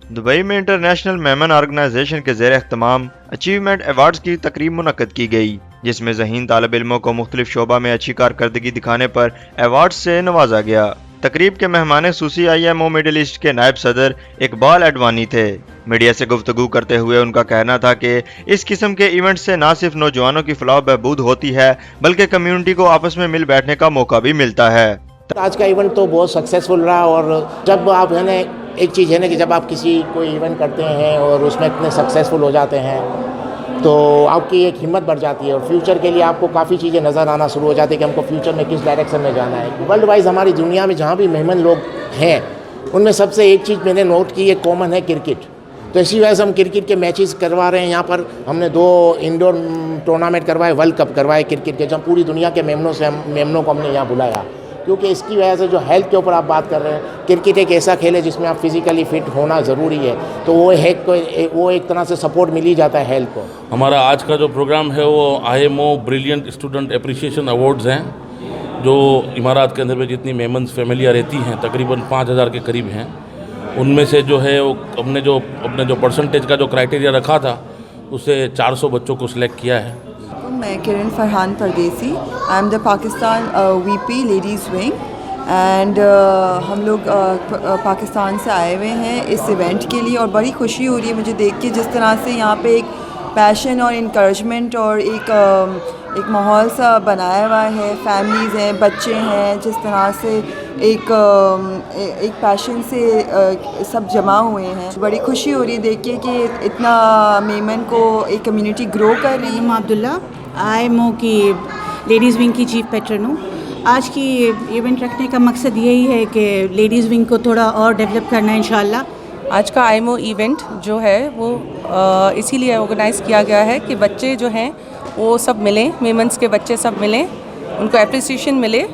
Dubai में international Memon organisation के ज़ेर एहतमाम अचीवमेंट अवार्ड्स की तकरीब मुनक्कद की गई, जिसमें ज़हीन तालिब इल्मों को मुख्तलिफ शोबा में अच्छी कारकर्दगी दिखाने पर अवार्ड्स से नवाजा गया। तकरीब के मेहमान खुसूसी IMO मिडिल ईस्ट के नायब सदर इकबाल अडवाणी थे। मीडिया से गुफ्तगू करते हुए उनका कहना था कि इस किस्म के इवेंट से न सिर्फ नौजवानों की फलाह बहबूद होती है, बल्कि कम्युनिटी को आपस में मिल बैठने का मौका भी मिलता है। आज का इवेंट तो बहुत सक्सेसफुल रहा, और जब आप है ना, एक चीज़ है ना कि जब आप किसी कोई इवेंट करते हैं और उसमें इतने सक्सेसफुल हो जाते हैं तो आपकी एक हिम्मत बढ़ जाती है, और फ्यूचर के लिए आपको काफ़ी चीज़ें नज़र आना शुरू हो जाती है कि हमको फ्यूचर में किस डायरेक्शन में जाना है। वर्ल्ड वाइज हमारी दुनिया में जहाँ भी मेहमान लोग हैं उनमें सबसे एक चीज़ मैंने नोट की, ये कॉमन है क्रिकेट। तो इसी वजह से हम क्रिकेट के मैचेस करवा रहे हैं। यहाँ पर हमने 2 इंडोर टूर्नामेंट करवाए, वर्ल्ड कप करवाए क्रिकेट के, जब पूरी दुनिया के मेमनों को हमने यहाँ बुलाया, क्योंकि इसकी वजह से जो हेल्थ के ऊपर आप बात कर रहे हैं, क्रिकेट एक ऐसा खेल है जिसमें आप फिजिकली फिट होना ज़रूरी है, तो वो एक तरह से सपोर्ट मिल ही जाता है हेल्थ को। हमारा आज का जो प्रोग्राम है वो IMO brilliant student appreciation awards हैं, जो इमारात के अंदर में जितनी मेमन्स फैमिलियाँ रहती हैं तकरीबन 5000 के करीब हैं। उनमें से जो है वो अपने जो परसेंटेज का जो क्राइटेरिया रखा था उससे 400 बच्चों को सिलेक्ट किया है। मैं किरण फरहान परदेसी, I am the Pakistan VP ladies wing, and हम लोग पाकिस्तान से आए हुए हैं इस इवेंट के लिए, और बड़ी खुशी हो रही है मुझे देख के जिस तरह से यहाँ पे एक पैशन और इनकरेजमेंट और एक माहौल सा बनाया हुआ है। फैमिलीज़ हैं, बच्चे हैं, जिस तरह से एक पैशन से सब जमा हुए हैं। बड़ी खुशी हो रही है देख के कि इतना मेमन को एक कम्युनिटी ग्रो कर रही है। अब्दुल्ला IMO की लेडीज़ विंग की चीफ पेट्रन हूँ। आज की इवेंट रखने का मकसद यही है कि लेडीज़ विंग को थोड़ा और डेवलप करना है इंशाल्लाह। आज का IMO इवेंट जो है वो इसीलिए ऑर्गेनाइज़ किया गया है कि बच्चे जो हैं वो सब मिलें, मेमन्स के बच्चे सब मिलें, उनको एप्रिसिएशन मिले,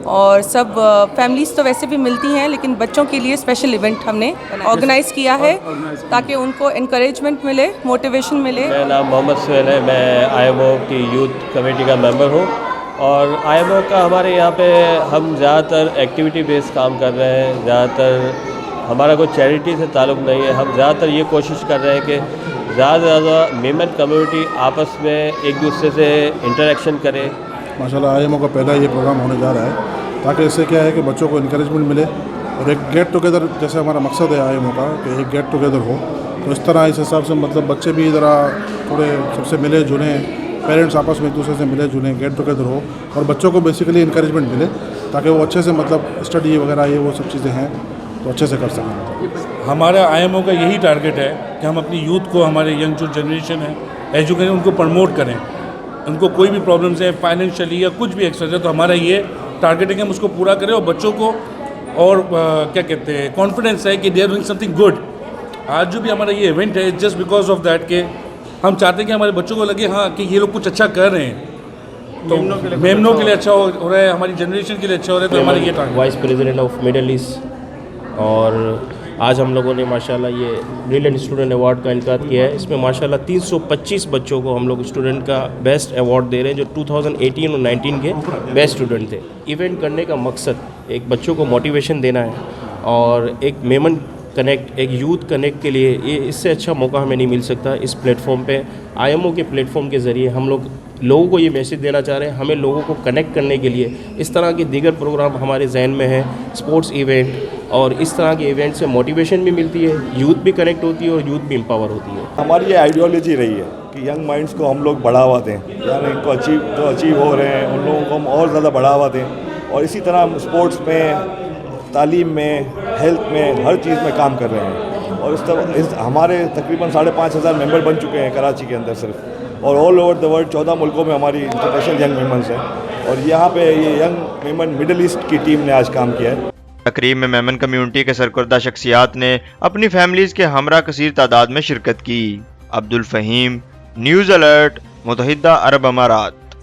और सब फैमिलीज़ तो वैसे भी मिलती हैं, लेकिन बच्चों के लिए स्पेशल इवेंट हमने ऑर्गेनाइज़ किया है ताकि उनको इनकरेजमेंट मिले, मोटिवेशन मिले। मेरा नाम मोहम्मद सुहेल है, मैं IMO की यूथ कमेटी का मेंबर हूँ, और IMO का हमारे यहाँ पे हम ज़्यादातर एक्टिविटी बेस्ड काम कर रहे हैं। ज़्यादातर हमारा कोई चैरिटी से ताल्लुक़ नहीं है। हम ज़्यादातर ये कोशिश कर रहे हैं कि ज़्यादा से ज़्यादा मेमन कम्युनिटी आपस में एक दूसरे से इंटरेक्शन करे। माशाल्लाह IMO का पहला ये प्रोग्राम होने जा रहा है, ताकि इससे क्या है कि बच्चों को इनकरेजमेंट मिले और एक गेट टुगेदर, जैसे हमारा मकसद है IMO का कि एक गेट टुगेदर हो, तो इस तरह इस हिसाब से मतलब बच्चे भी ज़रा थोड़े सबसे मिले जुलें, पेरेंट्स आपस में एक दूसरे से मिले जुलें, गेट टुगेदर हो, और बच्चों को बेसिकली इनकरेजमेंट मिले ताकि वो अच्छे से मतलब स्टडी वगैरह ये वो सब चीज़ें हैं तो अच्छे से कर सकें। हमारा IMO का यही टारगेट है कि हम अपनी यूथ को, हमारे यंग जो जनरेशन है एजुकेशन, उनको प्रमोट करें। उनको कोई भी प्रॉब्लम्स है फाइनेंशियली या कुछ भी एक्स्ट्रा है, तो हमारा ये टारगेट है कि हम उसको पूरा करें, और बच्चों को और क्या कहते हैं कॉन्फिडेंस है कि they are doing something good. आज जो भी हमारा ये इवेंट है जस्ट बिकॉज ऑफ दैट कि हम चाहते हैं कि हमारे बच्चों को लगे हाँ कि ये लोग कुछ अच्छा कर रहे हैं, तो मेमनों के लिए अच्छा हो रहा है, हमारी जनरेशन के लिए अच्छा हो रहा है, तो हमारा ये target. Vice president of middle east, और आज हम लोगों ने माशाल्लाह ये ब्रिलियंट स्टूडेंट अवार्ड का इनकाद किया है। इसमें माशाल्लाह 325 बच्चों को हम लोग स्टूडेंट का बेस्ट अवार्ड दे रहे हैं, जो 2018 और 19 के बेस्ट स्टूडेंट थे। इवेंट करने का मकसद एक बच्चों को मोटिवेशन देना है, और एक मेमन कनेक्ट, एक यूथ कनेक्ट के लिए ये इससे अच्छा मौका हमें नहीं मिल सकता। इस प्लेटफॉर्म पे IMO के प्लेटफॉर्म के ज़रिए हम लोगों को ये मैसेज देना चाह रहे हैं, हमें लोगों को कनेक्ट करने के लिए इस तरह के दीगर प्रोग्राम हमारे जहन में हैं, स्पोर्ट्स इवेंट, और इस तरह के इवेंट से मोटिवेशन भी मिलती है, यूथ भी कनेक्ट होती है और यूथ भी एम्पावर होती है। हमारी ये आइडियोलॉजी रही है कि यंग माइंड्स को हम लोग बढ़ावा दें, यानी इनको अचीव हो रहे हैं उन लोगों को हम और ज़्यादा बढ़ावा दें, और इसी तरह हम स्पोर्ट्स में, तालीम में, हेल्थ में, हर चीज़ में काम कर रहे हैं। और इस हमारे तकरीबन 5500 मेंबर बन चुके हैं कराची के अंदर सिर्फ, और ऑल ओवर द वर्ल्ड 14 मुल्कों में हमारी इंटरनेशनल यंग मेमन्स हैं, और यहाँ पे ये यंग मेमन मिडिल ईस्ट की टीम ने आज काम किया है। तकरीब में मेमन कम्युनिटी के सरकर्दा शख्सियात ने अपनी फैमिलीज़ के हमरा कसीर तादाद में शिरकत की। अब्दुल फ़हीम, न्यूज़ अलर्ट, मुत्तहिदा अरब अमारात।